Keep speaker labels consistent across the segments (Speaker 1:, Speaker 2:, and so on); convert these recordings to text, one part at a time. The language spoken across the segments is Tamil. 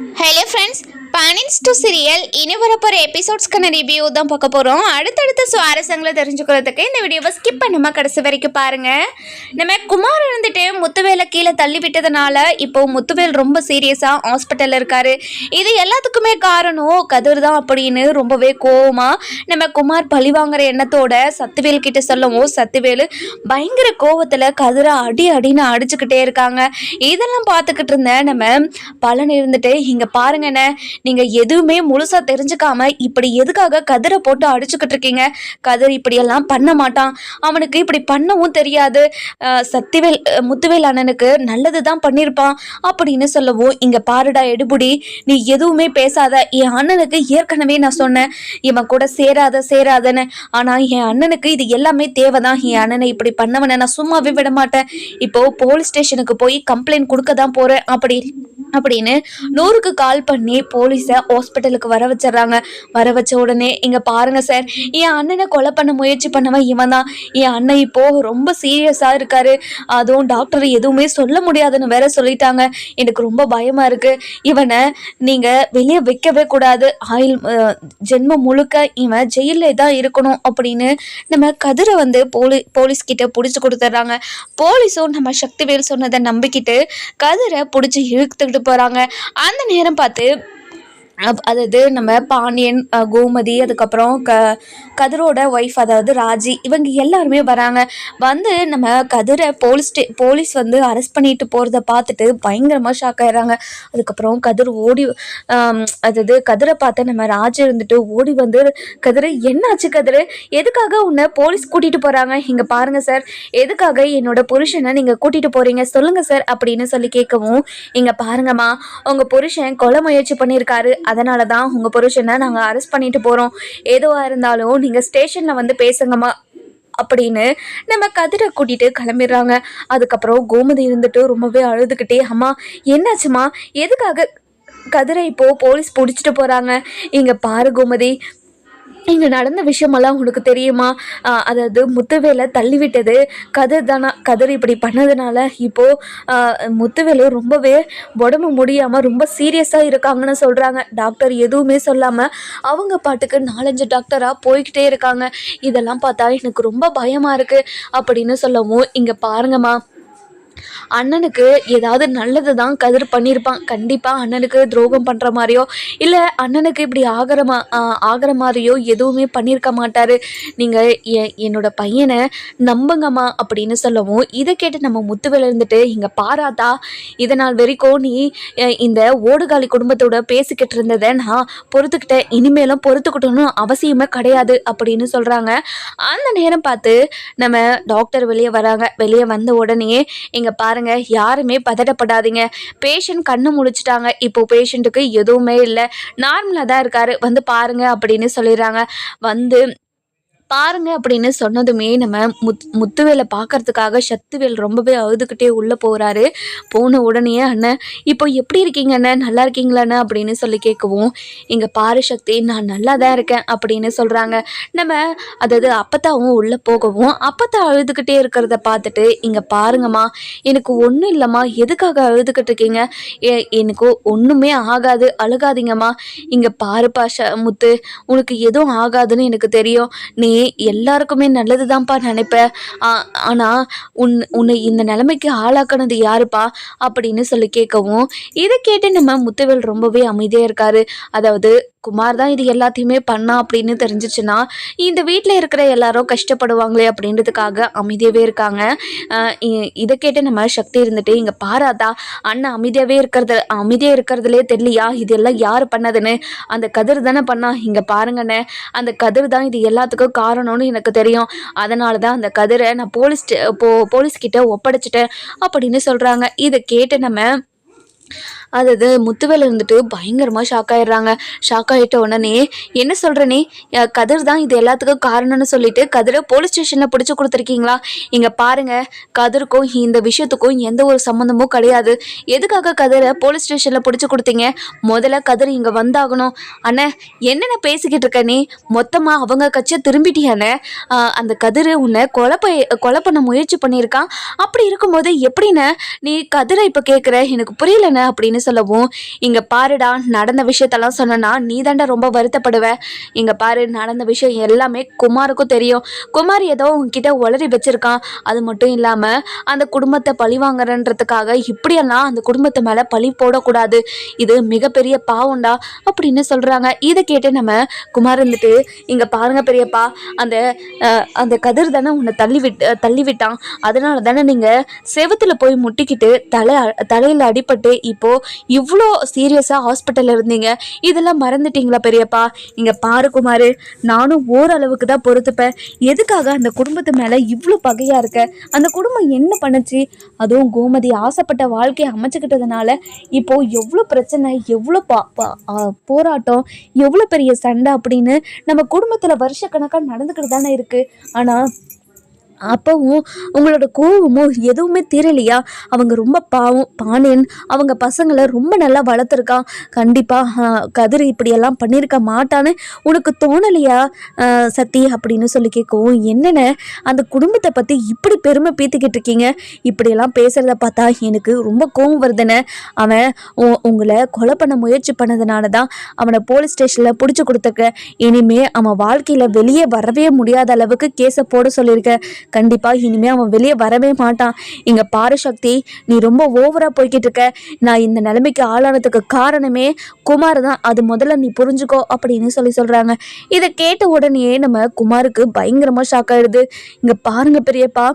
Speaker 1: ஹலோ ஃப்ரெண்ட்ஸ், பானின்ஸ் டு சீரியல் இனி வரப்போகிற எபிசோட்ஸ்க்கான ரிவ்யூ தான் பார்க்க போகிறோம். அடுத்தடுத்த சுவாரஸ்யங்களை தெரிஞ்சுக்கிறதுக்கு இந்த வீடியோவை ஸ்கிப் பண்ணாமல் கடைசி வரைக்கும் பாருங்கள். நம்ம குமார் இருந்துட்டு முத்துவேலை கீழே தள்ளி விட்டதுனால இப்போ முத்துவேல் ரொம்ப சீரியஸாக ஹாஸ்பிட்டலில் இருக்கார். இது எல்லாத்துக்குமே காரணம் கதிர் தான் அப்படின்னு ரொம்பவே கோவமாக நம்ம குமார் பழி வாங்குற எண்ணத்தோட சத்துவேல் கிட்ட சொல்லவும் சத்துவேல் பயங்கர கோவத்தில் கதிரை அடின்னு அடிச்சுக்கிட்டே இருக்காங்க. இதெல்லாம் பார்த்துக்கிட்டு இருந்தேன் நம்ம பலன் இருந்துட்டு இங்கே பாருங்கண்ணே, நீங்கள் எதுவுமே முழுசாக தெரிஞ்சுக்காம இப்படி எதுக்காக கதிரை போட்டு அடிச்சுக்கிட்டு இருக்கீங்க? கதிர் இப்படியெல்லாம் பண்ண மாட்டான், அவனுக்கு இப்படி பண்ணவும் தெரியாது, சத்திவேல் முத்துவேல் அண்ணனுக்கு நல்லது தான் பண்ணியிருப்பான் அப்படின்னு சொல்லவும், இங்கே பாருடா எடுபுடி, நீ எதுவுமே பேசாத. என் அண்ணனுக்கு ஏற்கனவே நான் சொன்னேன் இவன் கூட சேராதன்னு. ஆனால் என் அண்ணனுக்கு இது எல்லாமே தேவைதான். என் அண்ணனை இப்படி பண்ணவனை நான் சும்மாவே விட மாட்டேன். இப்போ போலீஸ் ஸ்டேஷனுக்கு போய் கம்ப்ளைண்ட் கொடுக்க தான் போகிறேன் அப்படின்னு 100க்கு கால் பண்ணி போலீஸை ஹாஸ்பிட்டலுக்கு வர வச்சிடறாங்க. வர வச்ச உடனே இங்கே பாருங்க சார், என் அண்ணனை கொலை பண்ண முயற்சி பண்ணவன் இவன் தான். என் அண்ணன் இப்போது ரொம்ப சீரியஸாக இருக்காரு, அதுவும் டாக்டர் எதுவுமே சொல்ல முடியாதுன்னு வேற சொல்லிட்டாங்க. எனக்கு ரொம்ப பயமாக இருக்குது. இவனை நீங்கள் வெளியே வைக்கவே கூடாது, ஜென்மம் முழுக்க இவன் ஜெயிலே தான் இருக்கணும் அப்படின்னு நம்ம கதிரை வந்து போலீஸ்கிட்ட பிடிச்சி கொடுத்துட்றாங்க. போலீஸும் நம்ம சக்திவேல் சொன்னதை நம்பிக்கிட்டு கதிரை பிடிச்சி இழுத்துக்கிட்டு போகிறாங்க. அந்த நேரம் பார்த்து அதாவது நம்ம பாண்டியன், கோமதி, அதுக்கப்புறம் கதிரோட ஒய்ஃப் அதாவது ராஜி, இவங்க எல்லாருமே வராங்க. வந்து நம்ம கதிரை போலீஸ் வந்து அரெஸ்ட் பண்ணிட்டு போகிறத பார்த்துட்டு பயங்கரமாக ஷாக் ஆயிடுறாங்க. அதுக்கப்புறம் கதிர் அதாவது கதிரை பார்த்து நம்ம ராஜி இருந்துட்டு ஓடி வந்து, கதிர் என்னாச்சு கதிர், எதுக்காக உன்னை போலீஸ் கூட்டிகிட்டு போகிறாங்க? இங்கே பாருங்கள் சார், எதுக்காக என்னோட புருஷனை நீங்கள் கூட்டிகிட்டு போகிறீங்க சொல்லுங்கள் சார் அப்படின்னு சொல்லி கேட்கவும், இங்கே பாருங்கம்மா, உங்கள் புருஷன் கொலை முயற்சி பண்ணியிருக்காரு, அதனால தான் உங்கள் புருஷனை நாங்கள் அரெஸ்ட் பண்ணிட்டு போகிறோம். எதுவாக இருந்தாலும் நீங்கள் ஸ்டேஷனில் வந்து பேசுங்கம்மா அப்படின்னு நம்ம கதிரை கூட்டிகிட்டு கிளம்பிடுறாங்க. அதுக்கப்புறம் கோமதி இருந்துட்டு ரொம்பவே அழுதுகிட்டே, அம்மா என்னாச்சுமா, எதுக்காக கதிரை இப்போது போலீஸ் பிடிச்சிட்டு போகிறாங்க? இங்கே பாரு கோமதி, இங்கே நடந்த விஷயமெல்லாம் உனக்கு தெரியுமா? அதாவது முத்துவேலை தள்ளிவிட்டது கதிர் தானா? கதிர் இப்படி பண்ணதுனால இப்போது முத்துவேலு ரொம்பவே உடம்பு முடியாமல் ரொம்ப சீரியஸாக இருக்காங்கன்னு சொல்கிறாங்க. டாக்டர் எதுவுமே சொல்லாமல் அவங்க பாட்டுக்கு 4-5 டாக்டராக போய்கிட்டே இருக்காங்க. இதெல்லாம் பார்த்தா எனக்கு ரொம்ப பயமாக இருக்குது அப்படின்னு சொல்லவும், இங்கே பாருங்கம்மா, அண்ணனுக்கு ஏதாவது நல்லது தான் கதிர் பண்ணியிருப்பான். கண்டிப்பாக அண்ணனுக்கு துரோகம் பண்ணுற மாதிரியோ இல்லை அண்ணனுக்கு இப்படி ஆகிற மாதிரியோ எதுவுமே பண்ணியிருக்க மாட்டார். நீங்கள் என்னோட பையனை நம்புங்கம்மா அப்படின்னு சொல்லவும், இதை கேட்டு நம்ம முத்துவேல் இருந்துட்டு, இங்கே பாராத்தா, இதனால் வரைக்கும் நீ இந்த ஓடுகாலி குடும்பத்தோட பேசிக்கிட்டு இருந்ததை நான் பொறுத்துக்கிட்டேன், இனிமேலும் பொறுத்துக்கிட்டோன்னு அவசியமே கிடையாது அப்படின்னு சொல்கிறாங்க. அந்த நேரம் பார்த்து நம்ம டாக்டர் வெளியே வராங்க. வெளியே வந்த உடனே இங்கே பாருங்க, யாருமே பதட்டப்படாதீங்க, பேஷண்ட் கண்ணு முழிச்சிட்டாங்க, இப்போ பேஷண்ட்டுக்கு எதுவுமே இல்லை, நார்மலாக தான் இருக்காரு, வந்து பாருங்க அப்படின்னு சொல்லிடுறாங்க. வந்து பாருங்க அப்படின்னு சொன்னதுமே நம்ம முத்துவேலை பார்க்கறதுக்காக சத்துவேல் ரொம்பவே அழுதுகிட்டே உள்ளே போகிறாரு. போன உடனே, அண்ணன் இப்போ எப்படி இருக்கீங்க அண்ணன், நல்லா இருக்கீங்களாண்ணா அப்படின்னு சொல்லி கேட்கவும், இங்கே பாரு சக்தி, நான் நல்லா தான் இருக்கேன் அப்படின்னு சொல்கிறாங்க. நம்ம அதாவது அப்பத்தாவும் உள்ளே போகவும், அப்பத்தா அழுதுகிட்டே இருக்கிறத பார்த்துட்டு, இங்கே பாருங்கம்மா, எனக்கு ஒன்றும் இல்லைம்மா, எதுக்காக அழுதுகிட்டு இருக்கீங்க? எனக்கு ஒன்றுமே ஆகாது, அழுகாதீங்கம்மா. இங்கே பாருப்பா முத்து, உனக்கு எதுவும் ஆகாதுன்னு எனக்கு தெரியும், நீ எல்லாருக்குமே நல்லது தான்ப்பா நினைப்பேன், ஆனால் உன்னை இந்த நிலைமைக்கு ஆளாக்குனது யாருப்பா அப்படின்னு சொல்லி கேட்கவும், இதை கேட்டு நம்ம முத்துவேல் ரொம்பவே அமைதியாக இருக்காரு. அதாவது குமார் தான் இது எல்லாத்தையுமே பண்ணா அப்படின்னு தெரிஞ்சிச்சுன்னா இந்த வீட்டில் இருக்கிற எல்லாரும் கஷ்டப்படுவாங்களே அப்படின்றதுக்காக அமைதியாகவே இருக்காங்க. இதை கேட்டு நம்ம சக்தி இருந்துட்டு, இங்கே பாராதா, அண்ணன் அமைதியாக இருக்கிறதுலே தெரியலையா இதெல்லாம் யார் பண்ணதுன்னு? அந்த கதிர் தானே பண்ணா. இங்கே பாருங்கண்ணே, அந்த கதிர் தான் இது எல்லாத்துக்கும் காரணம்னு எனக்கு தெரியும், அதனால தான் அந்த கதிரை நான் போலீஸ்கிட்ட ஒப்படைச்சிட்டேன் அப்படின்னு சொல்கிறாங்க. இதை கேட்டு நம்ம அதாவது முத்துவேல் இருந்துட்டு பயங்கரமாக ஷாக் ஆகிடுறாங்க. ஷாக் ஆகிட்ட உடனே, என்ன சொல்கிற நீ, கதிர் தான் இது எல்லாத்துக்கும் காரணம்னு சொல்லிட்டு கதிரை போலீஸ் ஸ்டேஷனில் பிடிச்சி கொடுத்துருக்கீங்களா? இங்கே பாருங்கள், கதிருக்கும் இந்த விஷயத்துக்கும் எந்த ஒரு சம்மந்தமும் கிடையாது. எதுக்காக கதிரை போலீஸ் ஸ்டேஷனில் பிடிச்சி கொடுத்தீங்க? முதல்ல கதிர் இங்கே வந்தாகணும். அண்ணே, என்னென்ன பேசிக்கிட்டு இருக்க நீ? மொத்தமாக அவங்க கட்சியை திரும்பிட்டியானே? அந்த கதிர் உன்னை கொலை பண்ண முயற்சி பண்ணியிருக்கான். அப்படி இருக்கும்போது எப்படின்னு நீ கதிரை இப்போ கேட்குற? எனக்கு புரியலண்ணே அப்படின்னு சொல்லவும், இங்க பாருடா, நடந்த விஷயத்தெல்லாம் சொன்னா நீ தாண்டா ரொம்ப வருத்தப்படுவ. இங்க பாரு, நடந்த விஷயம் எல்லாமே குமாருக்கும் தெரியும். குமார் ஏதோ உன்கிட்ட உளறி வச்சிருக்கான். அது மட்டும் இல்லாம அந்த குடும்பத்தை பழி வாங்குறன்றதுக்காக இப்படியெல்லாம் அந்த குடும்பத்தை மேல பழி போடக்கூடாது. இது மிகப்பெரிய பாவம்டா அப்படின்னு சொல்றாங்க. இதை கேட்டு நம்ம குமார் இருந்துட்டு, இங்க பாருங்க பெரியப்பா, அந்த அந்த கதிர் தானே உன்னை தள்ளி விட்டான். அதனால தானே நீங்க செவத்துல போய் முட்டிக்கிட்டு தலையில அடிபட்டு இப்போ இவ்வளோ சீரியஸா ஹாஸ்பிட்டல்ல இருந்தீங்க. இதெல்லாம் மறந்துட்டீங்களா பெரியப்பா? இங்க பாரு குமாரு, நானும் ஓரளவுக்கு தான் பொறுத்துப்பேன். எதுக்காக அந்த குடும்பத்து மேல இவ்வளோ பகையா இருக்க? அந்த குடும்பம் என்ன பண்ணுச்சு? அதுவும் கோமதி ஆசைப்பட்ட வாழ்க்கையை அமைச்சுக்கிட்டதுனால இப்போ எவ்வளோ பிரச்சனை, எவ்வளோ போராட்டம், எவ்வளோ பெரிய சண்டை அப்படின்னு நம்ம குடும்பத்துல வருஷக்கணக்காக நடந்துக்கிட்டு தானே இருக்கு. ஆனா அப்பவும் உங்களோட கோவமும் எதுவுமே தீரலையா? அவங்க ரொம்ப பாவம். பாண்டியன் அவங்க பசங்களை ரொம்ப நல்லா வளர்த்துருக்கான். கண்டிப்பாக கதிர் இப்படியெல்லாம் பண்ணியிருக்க மாட்டான்னு உனக்கு தோணலையா சத்தி அப்படின்னு சொல்லி கேட்கவும், என்னென்ன அந்த குடும்பத்தை பற்றி இப்படி பெருமை பீத்திக்கிட்டு இருக்கீங்க? இப்படியெல்லாம் பேசுகிறத பார்த்தா எனக்கு ரொம்ப கோவம் வருதுன்னு. அவன் உங்களை கொலை பண்ண முயற்சி பண்ணதுனால தான் அவனை போலீஸ் ஸ்டேஷனில் பிடிச்சி கொடுத்துருக்க. இனிமே அவன் வாழ்க்கையில் வெளியே வரவே முடியாத அளவுக்கு கேஸை போட சொல்லியிருக்க. கண்டிப்பா இனிமே அவன் வெளியே வரவே மாட்டான். இங்க பாரு சக்தி, நீ ரொம்ப ஓவரா போய்கிட்டு இருக்க. நான் இந்த நிலைமைக்கு ஆளானதுக்கு காரணமே குமார் தான். அது முதல்ல நீ புரிஞ்சுக்கோ அப்படின்னு சொல்றாங்க. இதை கேட்ட உடனே நம்ம குமாருக்கு பயங்கரமா ஷாக் ஆயிடுது. இங்க பாருங்க பெரியப்பா,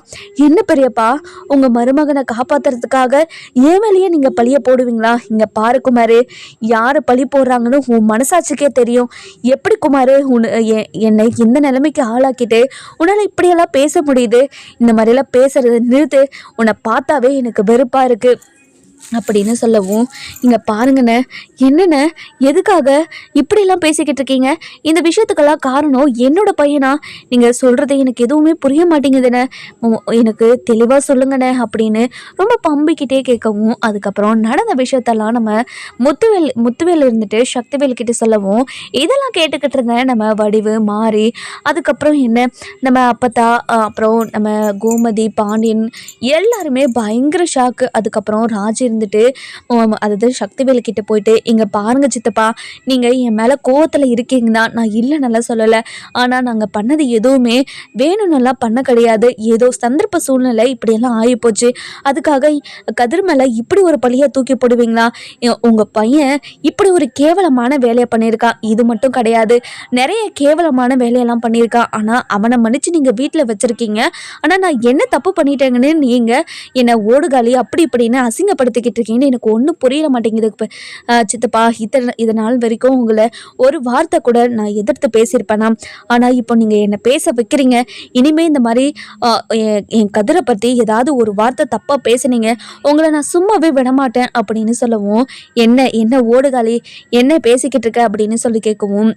Speaker 1: என்ன பெரியப்பா, உங்க மருமகனை காப்பாத்துறதுக்காக ஏன் மேலேயே நீங்க பழிய போடுவீங்களா? இங்க பாரு குமாரு, யாரு பழி போடுறாங்கன்னு உன் மனசாட்சிக்கே தெரியும். எப்படி குமாரு என்னை இந்த நிலைமைக்கு ஆளாக்கிட்டு உன்னால இப்படியெல்லாம் பேச முடியுது? இந்த மாதிரிலாம் பேசுறது நிறுத்து. உன்னை பார்த்தாவே எனக்கு வெறுப்பா இருக்கு அப்படின்னு சொல்லவும், இங்க பாருங்கண்ணே, என்னென்ன எதுக்காக இப்படிலாம் பேசிக்கிட்டு இருக்கீங்க? இந்த விஷயத்துக்கெல்லாம் காரணம் என்னோட பையனா? நீங்க சொல்றது எனக்கு எதுவுமே புரிய மாட்டேங்குதுண்ணே, எனக்கு தெளிவா சொல்லுங்கண்ணே அப்படின்னு ரொம்ப பம்பிக்கிட்டே கேட்கவும், அதுக்கப்புறம் நடந்த விஷயத்தெல்லாம் நம்ம முத்துவேல் இருந்துட்டு சக்திவேல் கிட்ட சொல்லவும், இதெல்லாம் கேட்டுக்கிட்டு இருந்தேன் நம்ம வடிவு மாறி. அதுக்கப்புறம் என்ன, நம்ம அப்பத்தா, அப்புறம் நம்ம கோமதி, பாண்டியன் எல்லாருமே பயங்கர ஷாக்கு. அதுக்கப்புறம் ராஜி இருந்துட்டு அதாவது சக்திவேல் கிட்ட போயிட்டு, இங்க பாருங்க சித்தப்பா, நீங்க என் மேல கோவத்துல இருக்கீங்கன்னா நான் இல்லை நல்லா சொல்லலை. ஆனா நாங்க பண்ணது எதுவுமே வேணும்னெல்லாம் பண்ண கிடையாது. ஏதோ சந்தர்ப்ப சூழ்நிலை இப்படியெல்லாம் ஆகிப்போச்சு. அதுக்காக கதிர் மேல இப்படி ஒரு பழியை தூக்கி போடுவீங்களா? உங்க பையன் இப்படி ஒரு கேவலமான வேலையை பண்ணியிருக்கான். இது மட்டும் கிடையாது, நிறைய கேவலமான வேலையெல்லாம் பண்ணியிருக்கான். ஆனா அவனை மன்னிச்சு நீங்க வீட்டுல வச்சிருக்கீங்க. ஆனா நான் என்ன தப்பு பண்ணிட்டேங்கன்னு நீங்க என்னை ஓடுகாலி அப்படி இப்படின்னு அசிங்கப்படுத்திக்கிட்டு இருக்கீங்கன்னு எனக்கு ஒன்றும் புரியல மாட்டேங்குது சித்தப்பா. இதனால் வரைக்கும் உங்களை ஒரு வார்த்தை கூட நான் எதிர்த்து பேசியிருப்பேனா? ஆனால் இப்போ நீங்கள் என்னை பேச வைக்கிறீங்க. இனிமே இந்த மாதிரி என் கதிரை பற்றி ஏதாவது ஒரு வார்த்தை தப்பாக பேசுனீங்க, உங்களை நான் சும்மாவே விடமாட்டேன் அப்படின்னு சொல்லவும், என்ன ஓடுகாலி, என்ன பேசிக்கிட்டு இருக்க அப்படின்னு சொல்லி கேட்கவும்,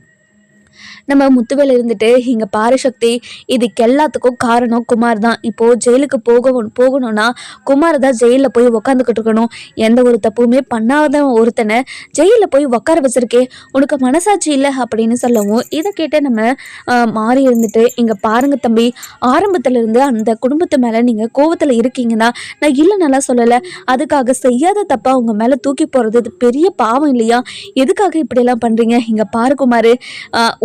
Speaker 1: நம்ம முத்துவேல் இருந்துட்டு, இங்க பாரு சக்தி, இதுக்கு எல்லாத்துக்கும் காரணம் குமார் தான். இப்போ ஜெயிலுக்கு போகணும்னா குமார் தான் ஜெயில போய் உக்காந்துக்கிட்டு இருக்கணும். எந்த ஒரு தப்புமே பண்ணாத ஒருத்தனை ஜெயில போய் உட்கார வச்சிருக்கே, உனக்கு மனசாட்சி இல்லை அப்படின்னு சொல்லவும், இதை கேட்ட நம்ம மாறி இருந்துட்டு, இங்க பாருங்க தம்பி, ஆரம்பத்துல இருந்து அந்த குடும்பத்து மேல நீங்க கோவத்துல இருக்கீங்கன்னா நான் இல்லை நல்லா சொல்லலை. அதுக்காக செய்யாத தப்பா உங்க மேல தூக்கி போறது இது பெரிய பாவம் இல்லையா? எதுக்காக இப்படி எல்லாம் பண்றீங்க? இங்க பாரு குமாரு,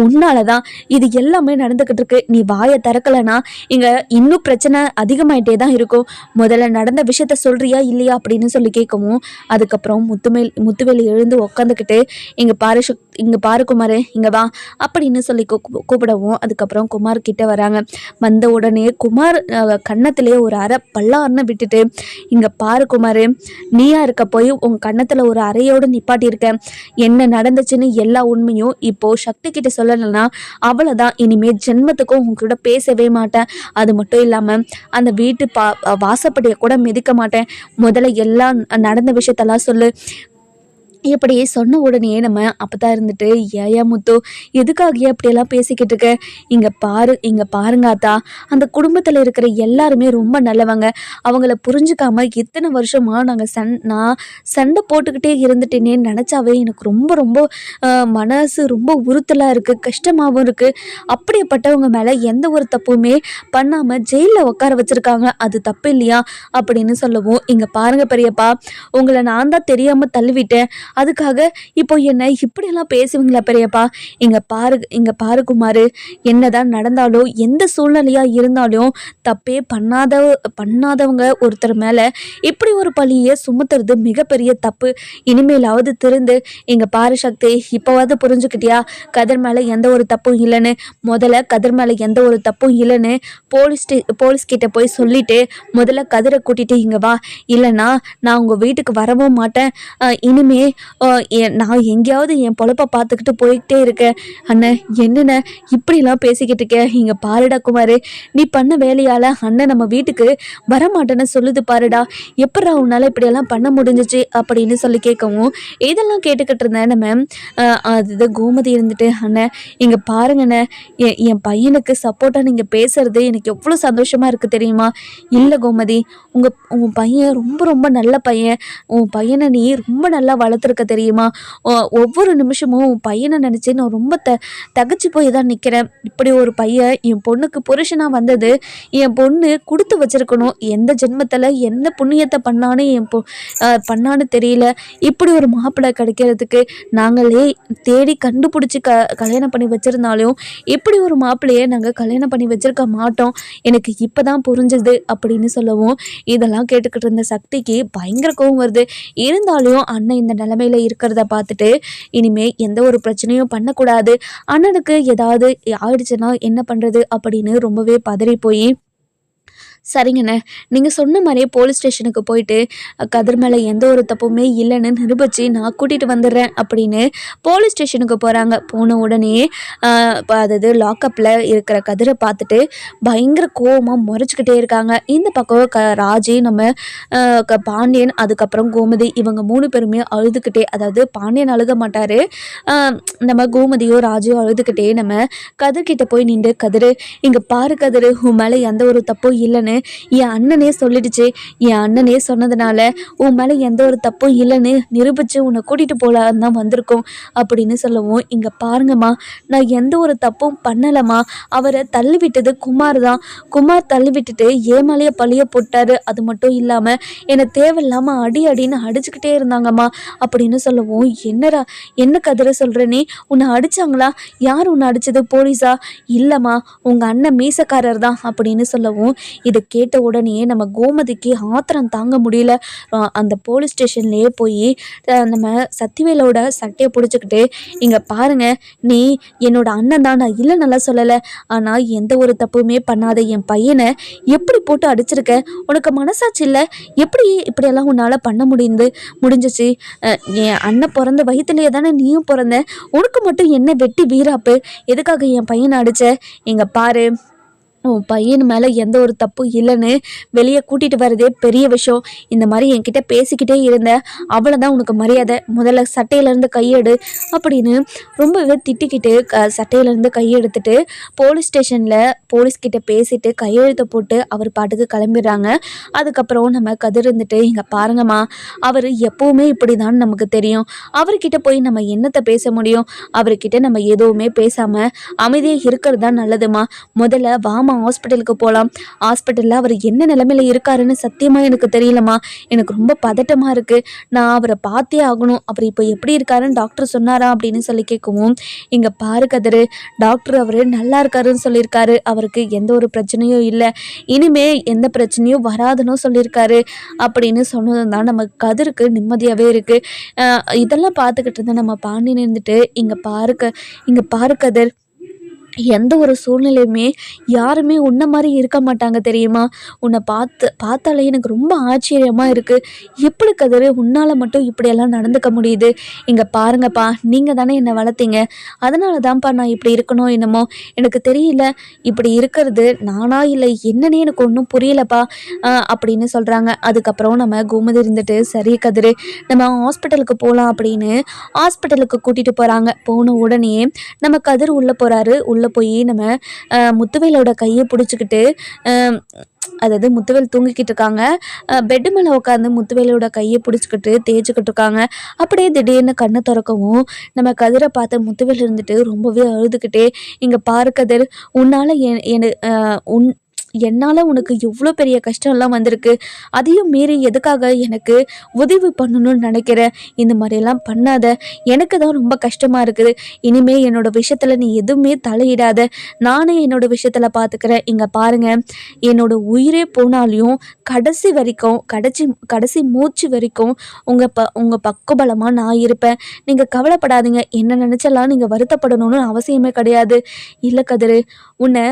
Speaker 1: உன்னாலதான் இது எல்லாமே நடந்துகிட்டு இருக்கு. நீ வாயை திறக்கலனா இங்க இன்னும் பிரச்சனை அதிகமாயிட்டே தான் இருக்கும். முதல்ல நடந்த விஷயத்த சொல்றியா இல்லையா அப்படின்னு சொல்லி கேட்கவும், அதுக்கப்புறம் முத்துவேல் எழுந்து உக்காந்துக்கிட்டு, இங்க பாரு குமாரு, இங்க வா அப்படின்னு சொல்லி கூப்பிடவும், அதுக்கப்புறம் குமார் கிட்ட வராங்க. வந்த உடனே குமார் கன்னத்திலேயே ஒரு அரை பல்லார்னு விட்டுட்டு, இங்க பாரு குமாரு, நீயா இருக்க போய் உங்க கன்னத்துல ஒரு அறையோடு நிப்பாட்டி இருக்க. என்ன நடந்துச்சுன்னு எல்லா உண்மையும் இப்போ சக்தி கிட்ட சொல்லலைன்னா அவ்வளோதான், இனிமே ஜென்மத்துக்கும் உங்ககிட்ட பேசவே மாட்டேன். அது மட்டும் இல்லாமல் அந்த வீட்டு வாசப்படியை கூட மிதிக்க மாட்டேன். முதல்ல எல்லாம் நடந்த விஷயத்தெல்லாம் சொல்லு.
Speaker 2: இப்படி சொன்ன உடனே நம்ம அப்பதான் இருந்துட்டு, ஏயா முத்து, எதுக்காகயே அப்படியெல்லாம் பேசிக்கிட்டு இருக்க? இங்க பாருங்க ஆத்தா, அந்த குடும்பத்துல இருக்கிற எல்லாருமே ரொம்ப நல்லவங்க. அவங்கள புரிஞ்சுக்காம எத்தனை வருஷமா நான் சண்டை போட்டுக்கிட்டே இருந்துட்டேனே நினைச்சாவே எனக்கு ரொம்ப ரொம்ப மனசு ரொம்ப உறுத்தலா இருக்கு, கஷ்டமாவும் இருக்கு. அப்படிப்பட்டவங்க மேல எந்த ஒரு தப்புமே பண்ணாம ஜெயில உட்கார வச்சிருக்காங்க, அது தப்பு இல்லையா அப்படின்னு சொல்லவும், இங்க பாருங்க பெரியப்பா, உங்களை நான் தான் தெரியாம தள்ளிவிட்டேன், அதுக்காக இப்போ என்ன இப்படியெல்லாம் பேசுவீங்களா பெரியப்பா? இங்க பாரு குமாரு, என்னதான் நடந்தாலும் எந்த சூழ்நிலையா இருந்தாலும் தப்பே பண்ணாதவங்க ஒருத்தர் மேல இப்படி ஒரு பழியை சுமத்துறது மிகப்பெரிய தப்பு. இனிமேலாவது திருந்து, இங்க பாரு சக்தி, இப்போவாவது புரிஞ்சுக்கிட்டியா கதிர் மேல எந்த ஒரு தப்பும் இல்லைன்னு? முதல்ல கதிர் மேல எந்த ஒரு தப்பும் இல்லைன்னு போலீஸ் கிட்ட போய் சொல்லிட்டு முதல்ல கதிரை கூட்டிட்டு இங்க வா, இல்லைன்னா நான் உங்க வீட்டுக்கு வரவும் மாட்டேன். இனிமே நான் எங்கேயாவது என் பொழப்ப பார்த்துக்கிட்டு போய்கிட்டே இருக்கேன். அண்ணன் என்னென்ன இப்படிலாம் பேசிக்கிட்டு இருக்க? இங்க பாருடா குமாரு, நீ பண்ண வேலையால அண்ணன் நம்ம வீட்டுக்கு வரமாட்டேன்னு சொல்லுது பாருடா, எப்படா உன்னால இப்படியெல்லாம் பண்ண முடிஞ்சிச்சு அப்படின்னு சொல்லி கேட்கவும், இதெல்லாம் கேட்டுக்கிட்டு இருந்தேன் நம்ம அது கோமதி இருந்துட்டு, அண்ணன் இங்க பாருங்கண்ணே, என் பையனுக்கு சப்போர்ட்டா நீங்க பேசுறது எனக்கு எவ்வளவு சந்தோஷமா இருக்கு தெரியுமா? இல்ல கோமதி, உன் பையன் ரொம்ப ரொம்ப நல்ல பையன். உன் பையனை நீ ரொம்ப நல்லா வளர்த்துருக்க தெரியுமா? ஒவ்வொரு நிமிஷமும் உன் பையனை நினச்சி நான் ரொம்ப தகச்சு போய் தான் நிற்கிறேன். இப்படி ஒரு பையன் என் பொண்ணுக்கு புருஷனாக வந்தது என் பொண்ணு கொடுத்து வச்சிருக்கணும். எந்த ஜென்மத்தில் எந்த புண்ணியத்தை பண்ணான்னு தெரியல. இப்படி ஒரு மாப்பிள்ளை கிடைக்கிறதுக்கு நாங்களே தேடி கண்டுபிடிச்சி கல்யாணம் பண்ணி வச்சுருந்தாலும் இப்படி ஒரு மாப்பிள்ளையை நாங்கள் கல்யாணம் பண்ணி வச்சுருக்க மாட்டோம். எனக்கு இப்போ தான் புரிஞ்சுது அப்படின்னு சொல்லவும், இதெல்லாம் கேட்டுக்கிட்டு இருந்த சக்திக்கு பயங்கர கோவம் வருது. இருந்தாலும் அண்ணன் இந்த நிலைமையில இருக்கிறத பார்த்துட்டு இனிமே எந்த ஒரு பிரச்சனையும் பண்ணக்கூடாது, அண்ணனுக்கு ஏதாவது ஆயிடுச்சுன்னா என்ன பண்றது அப்படின்னு ரொம்பவே பதறி போய், சரிங்கண்ணே, நீங்கள் சொன்ன மாதிரியே போலீஸ் ஸ்டேஷனுக்கு போயிட்டு கதிர் மேலே எந்த ஒரு தப்புமே இல்லைன்னு நிரூபித்து நான் கூட்டிகிட்டு வந்துடுறேன் அப்படின்னு போலீஸ் ஸ்டேஷனுக்கு போகிறாங்க. போன உடனே அதாவது லாக்கப்பில் இருக்கிற கதிரை பார்த்துட்டு பயங்கர கோவமாக முறைச்சிக்கிட்டே இருக்காங்க. இந்த பக்கம் ராஜி, நம்ம பாண்டியன், அதுக்கப்புறம் கோமதி, இவங்க 3 பேருமே அழுதுகிட்டே, அதாவது பாண்டியன் அழுக மாட்டார், நம்ம கோமதியோ ராஜியோ அழுதுகிட்டே நம்ம கதிர்கிட்ட போய் நின்று, கதிர் இங்கே பாரு கதிர், உன் மேலே எந்த ஒரு தப்பும் இல்லைன்னு என் அண்ணனே சொல்லிடுச்சு. என் அண்ணனே சொன்னதுனால உன் மேலே எந்த ஒரு தப்பும் இல்லைன்னு நிரூபிச்சு உன்னை கூட்டிகிட்டு போகலான்னு தான் வந்திருக்கோம் அப்படின்னு சொல்லவும், இங்கே பாருங்கம்மா, நான் எந்த ஒரு தப்பும் பண்ணலம்மா, அவரை தள்ளிவிட்டது குமார் தான். குமார் தள்ளிவிட்டுட்டு ஏமாலைய பழிய போட்டாரு. அது மட்டும் இல்லாமல் என்னை தேவையில்லாமல் அடின்னு அடிச்சுக்கிட்டே இருந்தாங்கம்மா அப்படின்னு சொல்லவும், என்ன கதிரை சொல்கிற நீ? உன்னை அடித்தாங்களா? யார் உன்னை அடித்தது? போலீஸா? இல்லைம்மா, உங்கள் அண்ணன் மீசக்காரர் தான் அப்படின்னு சொல்லவும், இதை கேட்ட உடனே நம்ம கோமதிக்கு ஆத்திரம் தாங்க முடியல. அந்த போலீஸ் ஸ்டேஷன்லேயே போய் நம்ம சக்திவேலோட சட்டையை பிடிச்சிக்கிட்டு, இங்கே பாருங்க, நீ என்னோட அண்ணன் தான், நான் இல்லை நல்லா சொல்லலை, ஆனால் எந்த ஒரு தப்புமே பண்ணாத என் பையனை எப்படி போட்டு அடிச்சிருக்க? உனக்கு மனசாட்சி இல்லை? எப்படி இப்படியெல்லாம் உன்னால் பண்ண முடிஞ்சிச்சு? என் அண்ணன் பிறந்த வயிற்றுலேயே தானே நீயும் பிறந்த, உனக்கு மட்டும் என்ன வெட்டி வீராப்பு? எதுக்காக என் பையனை அடிச்ச? இங்கே பாரு, உன் பையன் மேலே எந்த ஒரு தப்பும் இல்லைன்னு வெளியே கூட்டிகிட்டு வரதே பெரிய விஷயம். இந்த மாதிரி என்கிட்ட பேசிக்கிட்டே இருந்த, அவ்வளோதான் உனக்கு மரியாதை, முதல்ல சட்டையிலேருந்து கையெடு அப்படின்னு ரொம்பவே திட்டிக்கிட்டு சட்டையிலேருந்து கையெடுத்துட்டு போலீஸ் ஸ்டேஷனில் போலீஸ்கிட்ட பேசிட்டு கையெழுத்தை போட்டு அவர் பாட்டுக்கு கிளம்பிடுறாங்க. அதுக்கப்புறம் நம்ம கதிர் இருந்துட்டு, இங்கே பாருங்கம்மா, அவர் எப்போவுமே இப்படி தான் நமக்கு தெரியும், அவர்கிட்ட போய் நம்ம என்னத்தை பேச முடியும்? அவர்கிட்ட நம்ம எதுவுமே பேசாமல் அமைதியாக இருக்கிறது தான் நல்லதுமா. முதல்ல வாமா ஹாஸ்பிட்டலுக்கு போகலாம். ஹாஸ்பிட்டலில் அவர் என்ன நிலைமையில இருக்காருன்னு சத்தியமாக எனக்கு தெரியலம்மா. எனக்கு ரொம்ப பதட்டமாக இருக்குது. நான் அவரை பார்த்தே ஆகணும். அவர் இப்போ எப்படி இருக்காருன்னு டாக்டர் சொன்னாரா அப்படின்னு சொல்லி கேட்கவும், இங்கே பாரு கதிர், டாக்டர் அவர் நல்லா இருக்காருன்னு சொல்லியிருக்காரு. அவருக்கு எந்த ஒரு பிரச்சனையும் இல்லை, இனிமே எந்த பிரச்சனையும் வராதுன்னு சொல்லியிருக்காரு அப்படின்னு சொன்னது தான் நம்ம கதிருக்கு நிம்மதியாகவே இருக்குது. இதெல்லாம் பார்த்துக்கிட்டு இருந்தால் நம்ம பாண்டியன் இருந்துட்டு, இங்கே பாரு கதிர், எந்த ஒரு சூழ்நிலையுமே யாருமே உன்ன மாரி இருக்க மாட்டாங்க தெரியுமா? உன்னை பார்த்தாலே எனக்கு ரொம்ப ஆச்சரியமா இருக்கு. எப்படி கதிரு உன்னால மட்டும் இப்படியெல்லாம் நடந்துக்க முடியுது? இங்க பாருங்கப்பா, நீங்க தானே என்னை வளர்த்தீங்க. அதனால தான்ப்பா நான் இப்படி இருக்கனோ என்னமோ! எனக்கு தெரியல. இப்படி இருக்கிறது நானா இல்லை என்னன்னே எனக்கு ஒன்றும் புரியலப்பா. அப்படின்னு சொல்றாங்க. அதுக்கப்புறம் நம்ம கோமதி இருந்துட்டு, சரி கதிரு, நம்ம ஹாஸ்பிட்டலுக்கு போலாம் அப்படின்னு ஹாஸ்பிட்டலுக்கு கூட்டிட்டு போறாங்க. போன உடனே நம்ம கதிர் உள்ள போறாரு. உள்ள போய் நம்ம முத்துவேலோட கையை பிடிச்சிக்கிட்டு, அதாவது முத்துவேல் தூங்கிக்கிட்டு இருக்காங்க. பெட்டு மேலே உட்காந்து முத்துவேலோட கையை பிடிச்சிக்கிட்டு தேய்ச்சிக்கிட்டு இருக்காங்க. அப்படியே திடீர்னு கண்ணை திறக்கவும் நம்ம கதிரை பார்த்த முத்துவேல் இருந்துட்டு ரொம்பவே அழுதுகிட்டே, இங்கே பாரு கதிர், உன்னால் உன் என்னால் உனக்கு எவ்வளோ பெரிய கஷ்டம்லாம் வந்திருக்கு. அதையும் மீறி எதுக்காக எனக்கு உதவி பண்ணணும்னு நினைக்கிற? இந்த மாதிரியெல்லாம் பண்ணாத. எனக்கு தான் ரொம்ப கஷ்டமாக இருக்குது. இனிமேல் என்னோட விஷயத்தில் நீ எதுவுமே தலையிடாத. நானே என்னோட விஷயத்தில் பார்த்துக்கிறேன். இங்கே பாருங்கள், என்னோட உயிரே போனாலையும் கடைசி வரைக்கும் கடைசி மூச்சு வரைக்கும் உங்கள் பக்கபலமாக நான் இருப்பேன். நீங்கள் கவலைப்படாதீங்க. என்ன நினச்சலாம் நீங்கள் வருத்தப்படணும்னு அவசியமே கிடையாது. இல்லை கதிரு, உன்னை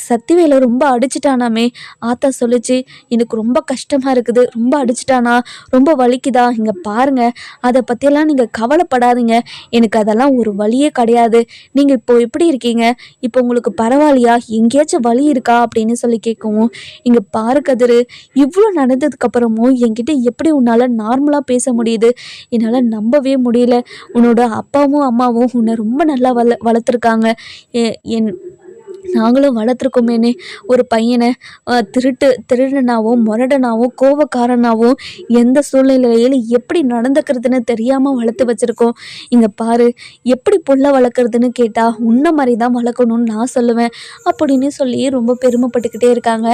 Speaker 2: சக்திவேலை ரொம்ப அடிச்சிட்டானாமே, ஆத்தா சொல்லுச்சு. எனக்கு ரொம்ப கஷ்டமாக இருக்குது. ரொம்ப அடிச்சிட்டானா? ரொம்ப வலிக்குதா? இங்கே பாருங்க, அதை பற்றியெல்லாம் நீங்கள் கவலைப்படாதீங்க. எனக்கு அதெல்லாம் ஒரு வலியே கிடையாது. நீங்கள் இப்போ எப்படி இருக்கீங்க? இப்போ உங்களுக்கு பரவாயில்லையா? எங்கேயாச்சும் வலி இருக்கா அப்படின்னு சொல்லி கேட்கவும், இங்கே பாரு கதிரு, இவ்வளோ நடந்ததுக்கப்புறமும் என்கிட்ட எப்படி உன்னால் நார்மலாக பேச முடியுது? என்னால் நம்பவே முடியல. உன்னோட அப்பாவும் அம்மாவும் உன்னை ரொம்ப நல்லா வளர்த்துருக்காங்க. என் நாங்களும் வளர்த்துருக்கோமேனே ஒரு பையனை திருடனாவும் முரடனாவும் கோவக்காரனாவும் எந்த சூழ்நிலையில் எப்படி நடந்துக்கிறதுன்னு தெரியாமல் வளர்த்து வச்சுருக்கோம். இங்கே பாரு, எப்படி புள்ள வளர்க்குறதுன்னு கேட்டால் உன்ன மாதிரி தான் வளர்க்கணும்னு நான் சொல்லுவேன் அப்படின்னு சொல்லி ரொம்ப பெருமைப்பட்டுக்கிட்டே இருக்காங்க.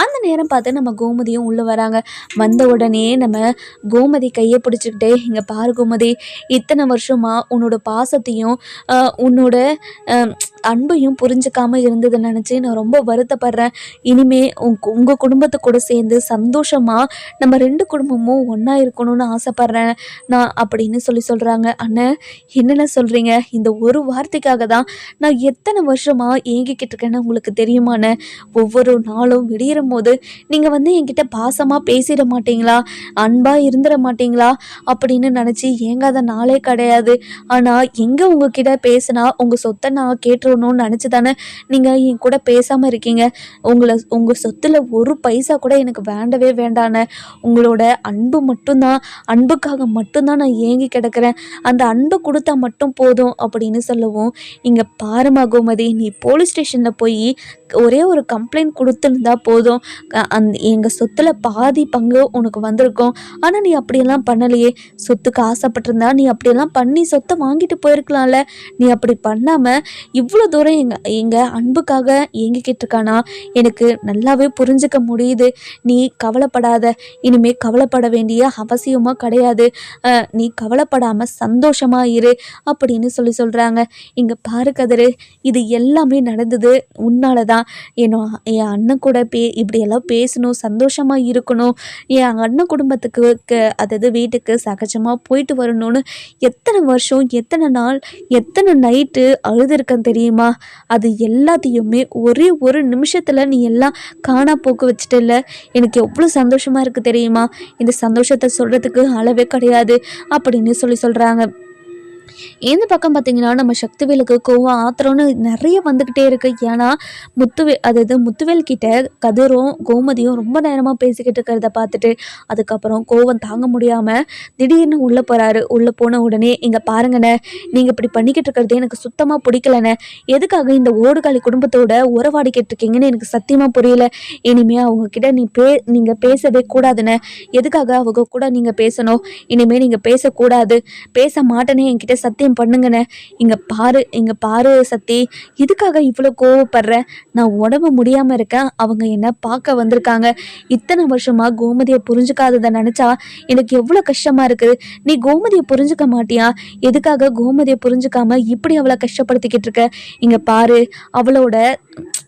Speaker 2: அந்த நேரம் பார்த்து நம்ம கோமதியும் உள்ளே வராங்க. வந்த உடனே நம்ம கோமதி கையை பிடிச்சிக்கிட்டே, இங்கே பாரு கோமதி, இத்தனை வருஷமாக உன்னோட பாசத்தையும் உன்னோட அன்பையும் புரிஞ்சுக்காம இருந்ததை நினச்சி நான் ரொம்ப வருத்தப்படுறேன். இனிமே உங்கள் குடும்பத்தை கூட சேர்ந்து சந்தோஷமாக நம்ம 2 குடும்பமும் ஒன்றா இருக்கணும்னு ஆசைப்பட்றேன் நான் அப்படின்னு சொல்கிறாங்க. அண்ணன், என்னென்ன சொல்கிறீங்க? இந்த ஒரு வார்த்தைக்காக தான் நான் எத்தனை வருஷமாக ஏங்கிக்கிட்டு இருக்கேன்னு உங்களுக்கு தெரியுமாண்ணே? ஒவ்வொரு நாளும் விடியும் போது நீங்கள் என்கிட்ட பாசமாக பேசிட மாட்டீங்களா, அன்பாக இருந்துட மாட்டீங்களா அப்படின்னு நினச்சி ஏங்காத நாளே கிடையாது. ஆனால் எங்கே உங்ககிட்ட பேசினா உங்கள் சொத்தை நான் கேட்டுருணும்னு நினச்சி தானே நீங்கள் என் கூட பேசாமல் இருக்கீங்க. உங்கள் சொத்தில் ஒரு பைசா கூட எனக்கு வேண்டவே வேண்டானே. உங்களோட அன்பு மட்டும்தான், அன்புக்காக மட்டும்தான் நான் ஏங்கி கிடக்கிறேன். அந்த அன்பை கொடுத்தா மட்டும் போதும் அப்படின்னு சொல்லவும், இங்கே பாருமா கோமதி, நீ போலீஸ் ஸ்டேஷனில் போய் ஒரே ஒரு கம்ப்ளைண்ட் கொடுத்துருந்தா போதும். எங்கள் சொத்தில் பாதி பங்கு உனக்கு வந்திருக்கும். ஆனால் நீ அப்படியெல்லாம் பண்ணலையே. சொத்துக்கு ஆசைப்பட்டிருந்தா நீ அப்படியெல்லாம் பண்ணி சொத்தை வாங்கிட்டு போயிருக்கலாம்ல. நீ அப்படி பண்ணாமல் இவ்வளோ தூரம் எங்கள் அன்புக்காக ஏங்கிக்கிட்டு இருக்கானா எனக்கு நல்லாவே புரிஞ்சுக்க முடியுது. நீ கவலைப்படாத. இனிமேல் கவலைப்பட வேண்டிய அவசியமாக கிடையாது. நீ கவலைப்படாமல் சந்தோஷமாக இரு அப்படின்னு சொல்கிறாங்க. இங்கே பாரு கதிரு, இது எல்லாமே நடந்தது உன்னால தான். என் அண்ணன் கூட இப்படியெல்லாம் பேசணும், சந்தோஷமாக இருக்கணும், என் அண்ணன் குடும்பத்துக்கு அதாவது வீட்டுக்கு சகஜமாக போயிட்டு வரணும்னு எத்தனை வருஷம், எத்தனை நாள், எத்தனை நைட்டு அழுதுருக்கேன் தெரியுமா? அது எல்லாத்தையுமே ஒரே ஒரு நிமிஷத்தில் நீ எல்லாம் காணா போக்கு வச்சுட்டல. எனக்கு எவ்வளோ சந்தோஷமாக இருக்குது தெரியுமா? இந்த சந்தோஷத்தை சொல்கிறதுக்கு அளவே கிடையாது அப்படின்னு சொல்கிறாங்க. இந்த பக்கம் பார்த்தீங்கன்னா நம்ம சக்திவேலுக்கு கோவம் ஆத்திரம்னு நிறைய வந்துக்கிட்டே இருக்குது. ஏன்னா அதாவது முத்துவேல் கிட்ட கதிரும் கோமதியும் ரொம்ப நேரமாக பேசிக்கிட்டு இருக்கிறத பார்த்துட்டு அதுக்கப்புறம் கோவம் தாங்க முடியாமல் திடீர்னு உள்ளே போகிறாரு. உள்ளே போன உடனே, இங்கே பாருங்கண்ணே, நீங்கள் இப்படி பண்ணிக்கிட்டு இருக்கிறதே எனக்கு சுத்தமாக பிடிக்கலண்ணே. எதுக்காக இந்த ஓடுகாலி குடும்பத்தோட உறவாடிக்கிட்டு இருக்கீங்கன்னு எனக்கு சத்தியமாக புரியல. இனிமேல் அவங்கக்கிட்ட நீங்கள் பேசவே கூடாதுண்ணே. எதுக்காக அவங்க கூட நீங்கள் பேசணும்? இனிமேல் நீங்கள் பேசக்கூடாது. பேச மாட்டேனே, என்கிட்ட சத்தியம் பண்ணுங்கண்ணே. இங்கே பாரு சத்தி, இதுக்காக இவ்வளோ கோவப்படுற? நான் உடம்பு முடியாமல் இருக்கேன். அவங்க என்ன பார்க்க வந்திருக்காங்க. இத்தனை வருஷமாக கோமதியை புரிஞ்சுக்காததை நினச்சா எனக்கு எவ்வளோ கஷ்டமாக இருக்குது. நீ கோமதியை புரிஞ்சுக்க மாட்டியா? எதுக்காக கோமதியை புரிஞ்சுக்காம இப்படி அவளை கஷ்டப்படுத்திக்கிட்டு இருக்க? இங்கே பாரு, அவளோட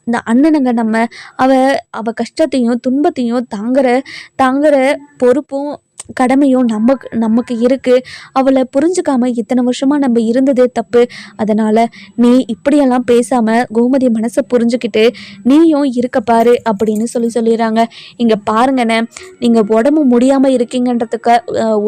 Speaker 2: இந்த அண்ணனுங்க அவ கஷ்டத்தையும் துன்பத்தையும் தாங்குற பொறுப்பும் கடமையும் நமக்கு இருக்குது. அவளை புரிஞ்சுக்காம இத்தனை வருஷமாக நம்ம இருந்ததே தப்பு. அதனால் நீ இப்படியெல்லாம் பேசாமல் கோமதி மனசை புரிஞ்சுக்கிட்டு நீயும் இருக்க பாரு அப்படின்னு சொல்லிடுறாங்க. இங்கே பாருங்கண்ணே, நீங்கள் உடம்பு முடியாமல் இருக்கீங்கன்றதுக்கு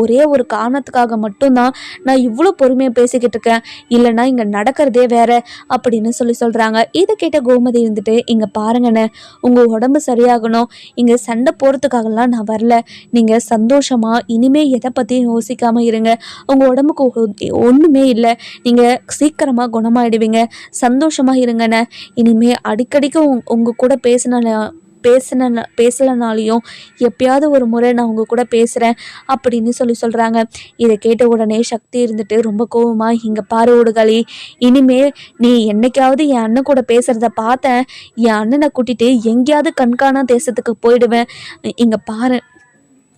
Speaker 2: ஒரே ஒரு காரணத்துக்காக மட்டும்தான் நான் இவ்வளோ பொறுமையாக பேசிக்கிட்டு இருக்கேன். இல்லைன்னா இங்கே நடக்கிறதே வேற அப்படின்னு சொல்கிறாங்க. இதை கேட்ட கோமதி இருந்துட்டு, இங்கே பாருங்கண்ணே, உங்கள் உடம்பு சரியாகணும், இங்கே சண்டை போகிறதுக்காகலாம் நான் வரல. நீங்கள் சந்தோஷமாக இனிமே எதை பற்றியும் யோசிக்காமல் இருங்க. உங்கள் உடம்புக்கு ஒன்றுமே இல்லை, நீங்கள் சீக்கிரமாக குணமாயிடுவீங்க. சந்தோஷமாக இருங்கண்ணே. இனிமே அடிக்கடிக்கு உங்கள் கூட பேசலனாலையும் எப்பயாவது ஒரு முறை நான் உங்கள் கூட பேசுகிறேன் அப்படின்னு சொல்கிறாங்க. இதை கேட்ட உடனே சக்தி இருந்துட்டு ரொம்ப கோவமா, இங்கே பாரு ஓடுகாளி, இனிமே நீ என்னைக்காவது என் அண்ணன் கூட பேசுகிறத பார்த்தேன், என் அண்ணனை கூட்டிகிட்டு எங்கேயாவது கண்காணா தேசத்துக்கு போயிடுவேன்.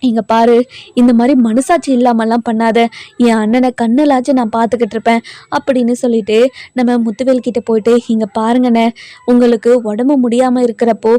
Speaker 2: இங்கே பாரு, இந்த மாதிரி மனசாட்சி இல்லாமல்லாம் பண்ணாத, என் அண்ணனை கண்ணுலாச்சும் நான் பார்த்துக்கிட்டு இருப்பேன் அப்படின்னு சொல்லிட்டு நம்ம முத்துவேல்கிட்ட போயிட்டு, இங்கே பாருங்கண்ணே, உங்களுக்கு உடம்பு முடியாமல் இருக்கிறப்போ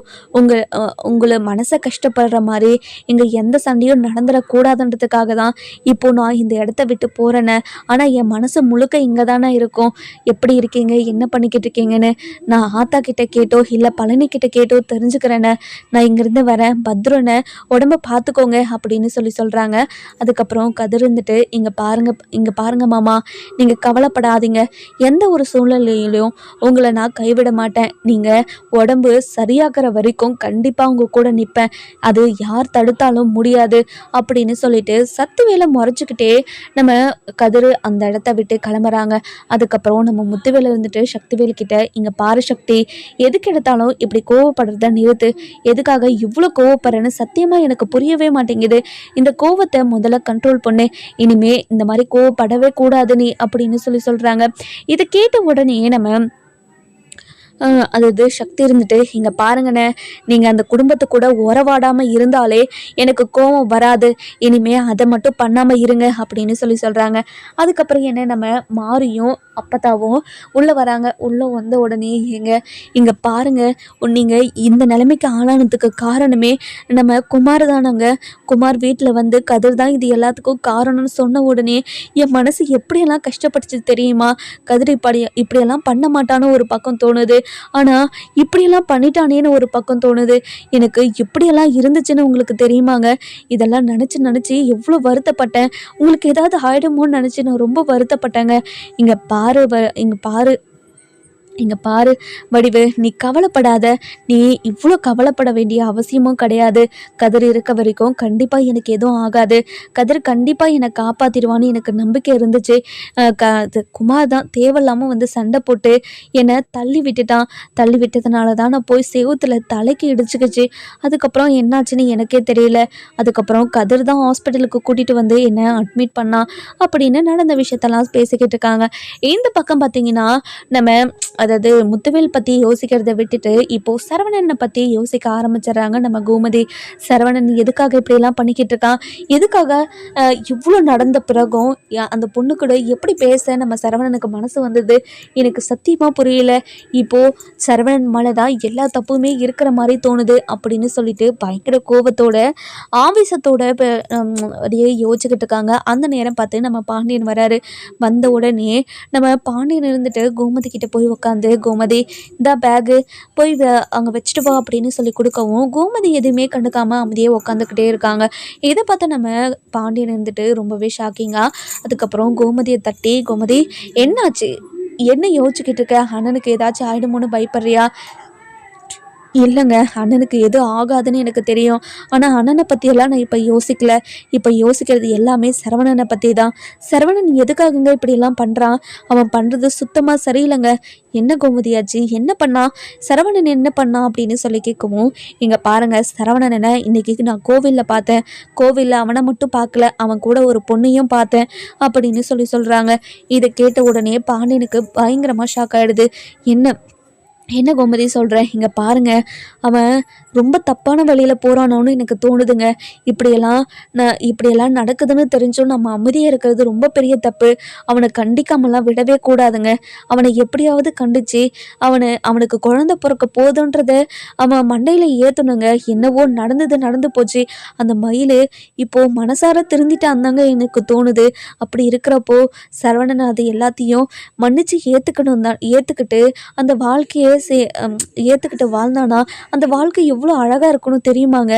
Speaker 2: உங்களை மனசை கஷ்டப்படுற மாதிரி இங்கே எந்த சண்டையும் நடந்துடக்கூடாதுன்றதுக்காக தான் இப்போ நான் இந்த இடத்த விட்டு போகிறேனே. ஆனால் என் மனசு முழுக்க இங்கே தானே இருக்கும். எப்படி இருக்கீங்க, என்ன பண்ணிக்கிட்டு இருக்கீங்கன்னு நான் ஆத்தா கிட்ட கேட்டோ இல்லை பழனி கிட்ட கேட்டோ தெரிஞ்சுக்கிறேனே. நான் இங்கேருந்து வரேன், பத்ரனை உடம்ப பார்த்துக்கோங்க அப்படின்னு சொல்கிறாங்க. அதுக்கப்புறம் கதிர் இருந்துட்டு, இங்கே பாருங்க மாமா, நீங்கள் கவலைப்படாதீங்க, எந்த ஒரு சூழ்நிலையிலையும் உங்களை நான் கைவிட மாட்டேன். நீங்கள் உடம்பு சரியாகிற வரைக்கும் கண்டிப்பாக உங்கள் கூட நிற்பேன், அது யார் தடுத்தாலும் முடியாது அப்படின்னு சொல்லிட்டு சக்திவேலை முறைச்சிக்கிட்டே நம்ம கதிர் அந்த இடத்த விட்டு கிளம்புறாங்க. அதுக்கப்புறம் நம்ம முத்துவேலை இருந்துட்டு சக்திவேல் கிட்ட, இங்கே பாரு சக்தி, எதுக்கு எடுத்தாலும் இப்படி கோவப்படுறத நிறுத்து. எதுக்காக இவ்வளோ கோவப்படுறேன்னு சத்தியமாக எனக்கு புரியவே மாட்டேங்குது. இந்த கோவத்தை முதல்ல கண்ட்ரோல் பண்ணு, இனிமே இந்த மாதிரி கோவப்படவே கூடாது நீ அப்படின்னு சொல்கிறாங்க. இதை கேட்ட உடனே நம்ம அதாவது சக்தி இருந்துட்டு, இங்கே பாருங்கண்ணே, நீங்கள் அந்த குடும்பத்தை கூட உறவாடாமல் இருந்தாலே எனக்கு கோபம் வராது, இனிமே அதை மட்டும் பண்ணாமல் இருங்க அப்படின்னு சொல்கிறாங்க. அதுக்கப்புறம் என்ன, நம்ம மாரியும் அப்பத்தாவும் உள்ளே வராங்க. உள்ளே வந்த உடனே இங்கே பாருங்கள், நீங்கள் இந்த நிலைமைக்கு ஆளானதுக்கு காரணமே நம்ம குமார் தானங்க. குமார் வீட்டில் வந்து கதிர் தான் இது எல்லாத்துக்கும் காரணம்னு சொன்ன உடனே என் மனசு எப்படியெல்லாம் கஷ்டப்பட்டுச்சு தெரியுமா. கதிர் இப்படியெல்லாம் பண்ண மாட்டான்னு ஒரு பக்கம் தோணுது, ஆனால் இப்படியெல்லாம் பண்ணிட்டானேன்னு ஒரு பக்கம் தோணுது. எனக்கு இப்படியெல்லாம் இருந்துச்சுன்னு உங்களுக்கு தெரியுமாங்க. இதெல்லாம் நினச்சி எவ்வளோ வருத்தப்பட்டேன். உங்களுக்கு ஏதாவது ஆயிடுமோன்னு நினச்சி நான் ரொம்ப வருத்தப்பட்டேங்க. இங்கே பாரு வடிவு, நீ கவலைப்படாத, நீ இவ்வளோ கவலைப்பட வேண்டிய அவசியமும் கிடையாது. கதிர் இருக்க வரைக்கும் கண்டிப்பாக எனக்கு எதுவும் ஆகாது. கதிர் கண்டிப்பாக என்னை காப்பாற்றிடுவான்னு எனக்கு நம்பிக்கை இருந்துச்சு. குமார் தான் தேவையில்லாமல் வந்து சண்டை போட்டு என்னை தள்ளி விட்டதுனால தான் நான் போய் செவுத்தில் தலைக்கு இடிச்சுக்கிச்சு. அதுக்கப்புறம் என்னாச்சுன்னு எனக்கே தெரியல. அதுக்கப்புறம் கதிர் தான் ஹாஸ்பிட்டலுக்கு கூட்டிகிட்டு வந்து என்னை அட்மிட் பண்ணான் அப்படின்னு நடந்த விஷயத்தெல்லாம் பேசிக்கிட்டு இருக்காங்க. இந்த பக்கம் பார்த்தீங்கன்னா நம்ம அதாவது முத்துவேல் பற்றி யோசிக்கிறத விட்டுட்டு இப்போது சரவணனை பற்றி யோசிக்க ஆரம்பிச்சிடுறாங்க நம்ம கோமதி. சரவணன் எதுக்காக இப்படியெல்லாம் பண்ணிக்கிட்டு இருக்கான், எதுக்காக இவ்வளோ நடந்த பிறகும் அந்த பொண்ணு கூட எப்படி பேச நம்ம சரவணனுக்கு மனசு வந்தது எனக்கு சத்தியமாக புரியல. இப்போது சரவணன் மேலே தான் எல்லா தப்புமே இருக்கிற மாதிரி தோணுது அப்படின்னு சொல்லிட்டு பயங்கர கோபத்தோட ஆவேசத்தோட அப்படியே யோசிச்சுக்கிட்டு இருக்காங்க. அந்த நேரம் பார்த்து நம்ம பாண்டியன் வராரு. வந்த உடனே நம்ம பாண்டியன் இருந்துட்டு கோமதி கிட்ட போய் உட்காந்து, கோமதி இந்த பேகு போய் அங்கே வச்சுட்டு வா அப்படின்னு சொல்லி கொடுக்கவும் கோமதி எதுவுமே கண்டுக்காமல் அமைதியே உட்காந்துக்கிட்டே இருக்காங்க. இதை பார்த்து நம்ம பாண்டியன் இருந்துட்டு ரொம்பவே ஷாக்கிங்காக அதுக்கப்புறம் கோமதியை தட்டி, கோமதி என்னாச்சு, என்ன யோசிச்சுக்கிட்டு இருக்க, அண்ணனுக்கு ஏதாச்சும் ஆயிடுமோன்னு பயப்படுறியா? இல்லைங்க, அண்ணனுக்கு எதுவும் ஆகாதுன்னு எனக்கு தெரியும், ஆனால் அண்ணனை பற்றியெல்லாம் நான் இப்போ யோசிக்கல. இப்போ யோசிக்கிறது எல்லாமே சரவணனை பற்றி தான். சரவணன் எதுக்காகங்க இப்படியெல்லாம் பண்ணுறான், அவன் பண்ணுறது சுத்தமாக சரியில்லைங்க. என்ன கோமதியாச்சு, என்ன பண்ணா, சரவணன் என்ன பண்ணா அப்படின்னு சொல்லி கேட்கவும், இங்கே பாருங்கள், சரவணனை இன்றைக்கி நான் கோவிலில் பார்த்தேன். கோவிலில் அவனை மட்டும் பார்க்கல, அவன் கூட ஒரு பொண்ணையும் பார்த்தேன் அப்படின்னு சொல்கிறாங்க. இதை கேட்ட உடனே பாண்டியனுக்கு பயங்கரமாக ஷாக் ஆகிடுது. என்ன கோமதி சொல்கிற? இங்கே பாருங்க, அவன் ரொம்ப தப்பான வழியில் போகிறானோன்னு எனக்கு தோணுதுங்க. இப்படியெல்லாம் நடக்குதுன்னு தெரிஞ்சும் நம்ம அமைதியாக இருக்கிறது ரொம்ப பெரிய தப்பு. அவனை கண்டிக்காமலாம் விடவே கூடாதுங்க. அவனை எப்படியாவது கண்டிச்சு அவனுக்கு குழந்தை பிறக்க போதுன்றத அவன் மண்டையில் ஏற்றணுங்க. என்னவோ நடந்து போச்சு. அந்த மயில் இப்போது மனசார திருந்திட்டாந்தாங்க எனக்கு தோணுது. அப்படி இருக்கிறப்போ சரவணன் அது எல்லாத்தையும் மன்னிச்சு ஏற்றுக்கிட்டு அந்த வாழ்க்கையை ஏற்றுக்கிட்டு வாழ்ந்தானா அந்த வாழ்க்கை எவ்வளோ அழகாக இருக்கணும் தெரியுமாங்க.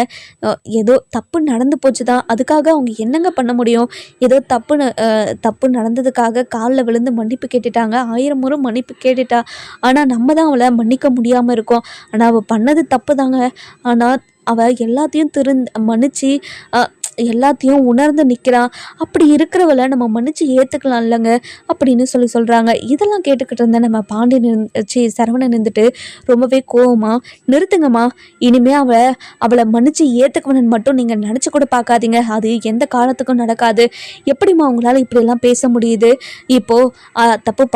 Speaker 2: ஏதோ தப்பு நடந்து போச்சு தான், அதுக்காக அவங்க என்னங்க பண்ண முடியும்? ஏதோ தப்பு நடந்ததுக்காக காலில் விழுந்து மன்னிப்பு கேட்டுட்டாங்க, 1000 முறை மன்னிப்பு கேட்டுட்டா. ஆனால் நம்ம தான் அவளை மன்னிக்க முடியாமல் இருக்கோம். ஆனால் அவள் பண்ணது தப்பு தாங்க. ஆனால் அவள் எல்லாத்தையும் மன்னிச்சு எல்லாத்தையும் உணர்ந்து நிற்கிறான். அப்படி இருக்கிறவளை நம்ம மன்னிச்சு ஏற்றுக்கலாம் இல்லைங்க அப்படின்னு சொல்கிறாங்க. இதெல்லாம் கேட்டுக்கிட்டு இருந்த நம்ம பாண்டியன் சரவணன் இருந்துட்டு ரொம்பவே கோவமா, நிறுத்துங்கம்மா, இனிமே அவளை மன்னிச்சு ஏற்றுக்கணும்னு மட்டும் நீங்கள் நினச்சி கூட பார்க்காதீங்க. அது எந்த காலத்துக்கும் நடக்காது. எப்படிம்மா உங்களால் இப்படியெல்லாம் பேச முடியுது? இப்போது தப்பு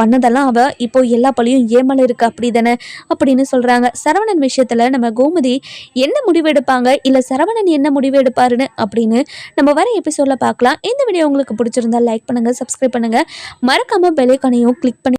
Speaker 2: பண்ணதெல்லாம் அவள் இப்போது எல்லா பழியும் ஏமலை இருக்குது அப்படி தானே அப்படின்னு சொல்கிறாங்க. சரவணன் விஷயத்தில் நம்ம கோமதி என்ன முடிவு எடுப்பாங்க, இல்லை சரவணன் என்ன முடிவு எடுப்பாருன்னு அப்படின்னு நம்ம வர எபிசோட்ல பார்க்கலாம். இந்த வீடியோ உங்களுக்கு பிடிச்சிருந்தா லைக் பண்ணுங்க, சப்ஸ்கிரைப் பண்ணுங்க, மறக்காம பெல் ஐகானையும் கிளிக் பண்ணி